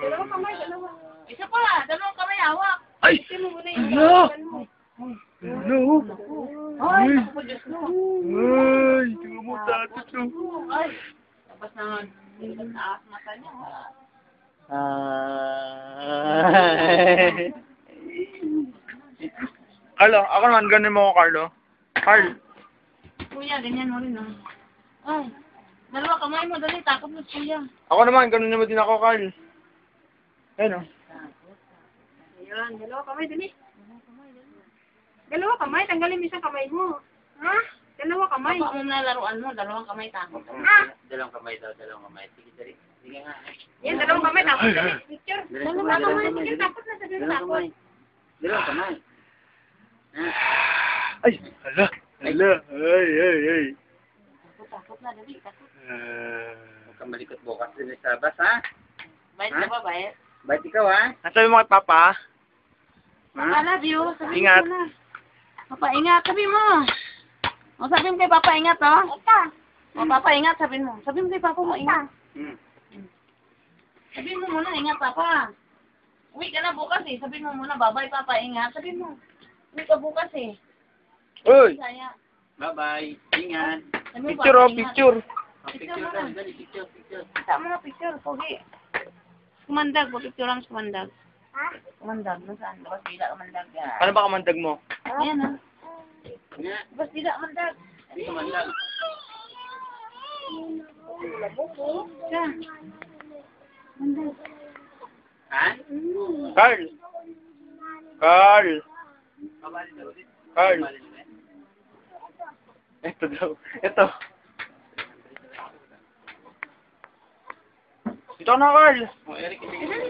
Dalawang kamay, dalawa. Isa pa, dalawang kamay hawak. Ay! Ito mo muna yung Hello! hawak mo. Hello! Ay, naku po, Diyos mo. Ay! Tingnan mo tato to. Ay, tapos na taas mata niya. Carlo, ako naman, ganun mo ako, Carlo. Carl. Kuya, ganyan mo rin, oh. Ay, dalawa kamay mo, dali, takot mo, kuya. Ako naman, ganun naman din ako, Carl. Ayun, oh. Ayan, dalawa kamay, dali. Dalawa kamay, tanggalin mo isang kamay mo. Ha? Dalawa kamay. Baba mo na laruan mo, dalawang kamay takot. Dalawang kamay daw, dalawang kamay. Sige, dali. Sige nga. Yan, dalawang kamay, tapos dali. Picture. Dalawang Dalawang kamay, kamay, sige, dali. tapos na, sabi mo Dalawang tapos. kamay. Dalawang kamay. Ay! Hala! Hala! Ay! Takot na, dali, takot. Huwag kang malikot bukas din sa bus, ha? Bayad ka ba, bayad? Ba't ikaw, ha? Nasabi mo kay Papa? I love you. Sabi Ingat. mo na. Papa, ingat. Sabi mo. O, sabi mo kay Papa, ingat, oh. O, Papa, ingat, sabi mo. Sabi mo kay Papa mo, ingat. Sabi mo muna, ingat, Papa. Uwi ka na bukas, eh. Sabi mo muna, bye-bye, Papa, ingat. Sabi mo. Uwi ka bukas, eh. Uy! Saya. Bye-bye. Ingat. Sabi mo, Picture, Papa, oh, ingat. picture. Picture daw, dali, picture, picture. Kita mo na picture, pogi. Kumandag, picture ang kumandag. Ha? Kumandag, nasaan? Labas bila, kumandag yan. Paano ba kamandag mo? Ayan, ah. Nga. Labas bila, kumandag. Ito man lang. Siya. Kumandag. Ha? Carl! Carl! Babalik daw ulit. Carl! Babalik ulit. Ito daw. Ito. Ito na, Carl! Oh, Eric, ibigay mo.